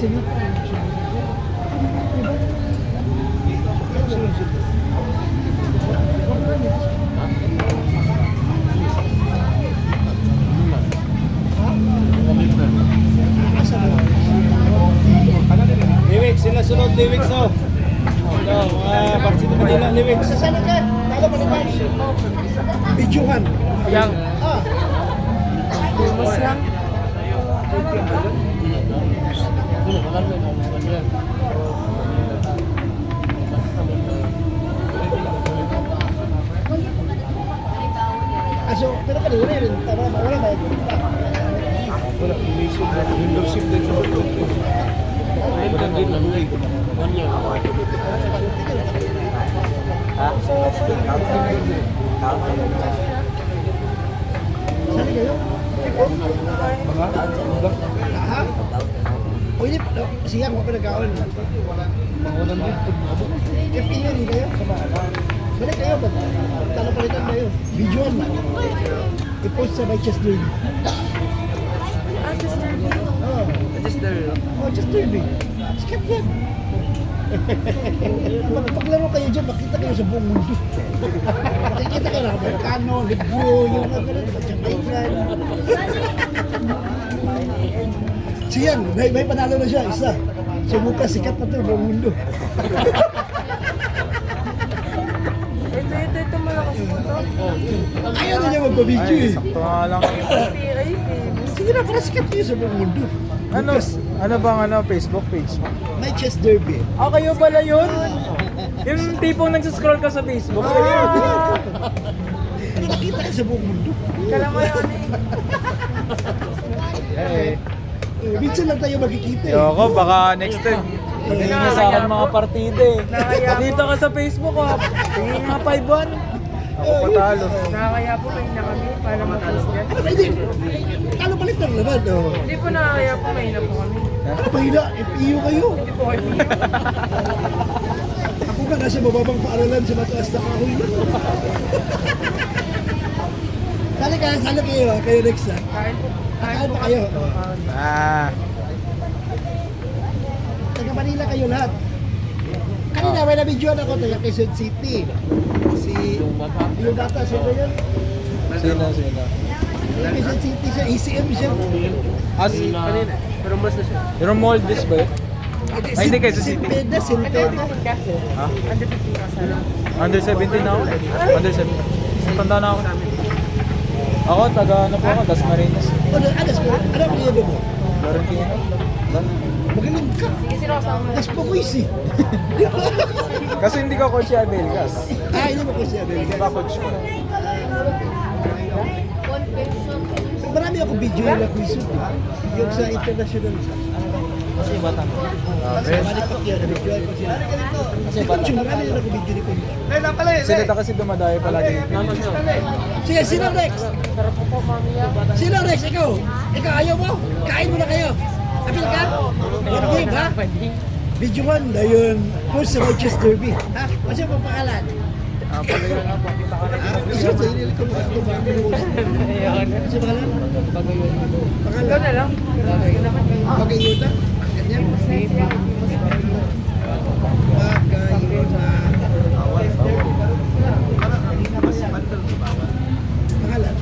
sila po. Liwix, sila sunod Liwix oh. Mga Barsito Manila, Liwix. Saan ka? Talo pa naman. Videohan. Yang. Mas lang. So, pero kanina rin, wala ba ito? Wala, inisip na membership din sa pagkuto. Wala din lang eh. Kanya. Saan kayo? Ha? Pwede, siyang wala nagkaon. Mawalan din. FPU rin kayo? Balik kayo ba? Talapalitan kayo. Videoan na. I-post sa my chest dream. Oh, chest dream. Sikat yan. Paglaro kayo dyan, makita kayo sa buong mundo. Makikita kayo na Amerikano, Libro, yung mga ganun, Jamaican. Siyang, may panalo na siya, isa. Sumuka, sikat na ito, buong mundo. Ito malakas po to. Ayaw na niya magpa-video eh. Sakto nga lang. Sige na, para sikat kayo sa buong mundo. Ano bang Facebook page mo? My chest derby. Kayo pala yun? Yung tipong nagsascroll ka sa Facebook? Nakita ka sa buong mundo. Kala mo yun Eh, Minsan lang tayo makikita eh. Yoko, baka next time. Tingin niya sa akin mga partida eh. Dito ka sa Facebook ha. Tingin nga 5-1. Ako patalo. Nakakaya po kayo na kami para mag-post yan. Hindi. Talo balik na naman. Oh. Hindi po nakakaya po, mahina po kami. Ano mahina? FPU kayo. Hindi po kayo. Ako ka nasa mababang paaralan sa mataas na kahoy. Sali kayo ha. Kayo next ha. Kain po. Kain pa kayo. Taga Manila kayo lahat. Kanina may nabidyoan ako taga Quezon City. Yung bata, sino yun? Sino? Quezon City siya, ECM siya. Kanina. Pero mas na siya. Yung Maldives ba yun? Ay, hindi, Quezon City. Silpeda. Ha? Under 15 kasala. Under 17 na ako. Under 17. Tanda na ako. Ako, taga ano po ako, Dasmariñas. Adas mo? Ano ang niyado mo? Florentino. Magaling ka. Sige, sino kasama mo? Das pa ko isi. Kasi hindi ko coach si Abelgas. Hindi mo ko siya. Hindi ba coach ko? Marami ako video na quiz yung sa international. Kasi bata mo. Kasi manipak yan, na-video ko sila. Kasi marami na ako video ni Kuya. Sila kasi dumadayo palagi. Sige, sino Rex? Sarap po po, mamiya. Sino Rex? Ikaw? Ikaw, ayaw mo? Kain mo na kayo. Apil ka? One game, ha? Video 1 na yun. Post sa Righteous Derby. Ha? Kasi mo pangalan? Palayo nga po. Kita ka na. Isa sa inili ko mga ito ba? Kasi pangalan? Pangalan? Ikaw na lang. Pagayuta? Ganyan? Pagayuta. Pangalan?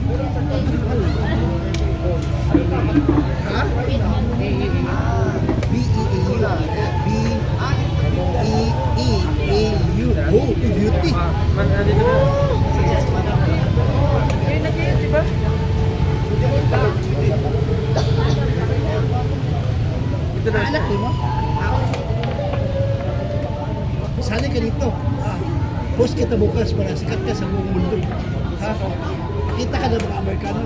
Ha? B-E-A-U. B-E-E-A-U. Oh, beauty. Kayo na kayo, di ba? Anak mo? Sana ka dito. Post kita bukas para sikat ka sa buong mundo. Ha? Pakita ka ng mga Amerikano.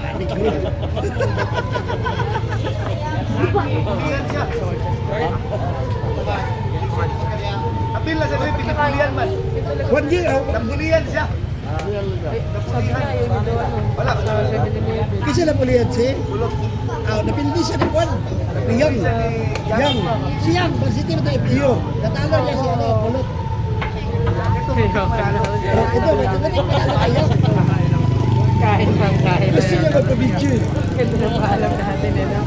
Anik mo. Apil na sa mga pinagkulian man. 1 year, oh. Napulian siya. Sabi na, yun yung doon. Wala. Kasi na pulihan si napindi siya ng kwan. Yang. Si Yang, positive na FPU. Natalo niya si Kulot. Ito, may tumating panalo kayo. Kain pang kain. Gusto niya magpa-video eh. Ganda na paalam natin, eh, no?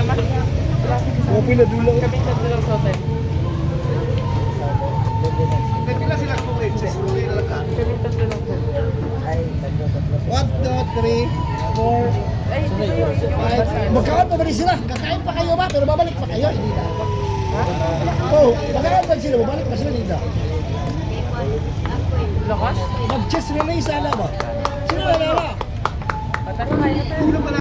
kasama? Wala si kasama. Kopi na dulo. Kami tatlo lang sa hotel. Hindi na sila kulit. Sa school na lang ka. Kami tatlo lang po. 1, 2, 3, 4, Ay, hindi kayo. Hindi kayo 5. basahin. Magkakaroon pa ba rin sila? Kakain pa kayo ba? Pero babalik pa kayo? Hindi na. Oo, magkakaroon pa sila. Babalik pa sila dito. Lakas? Mag-chess relay sana ba? Sino na? Patanong kayo.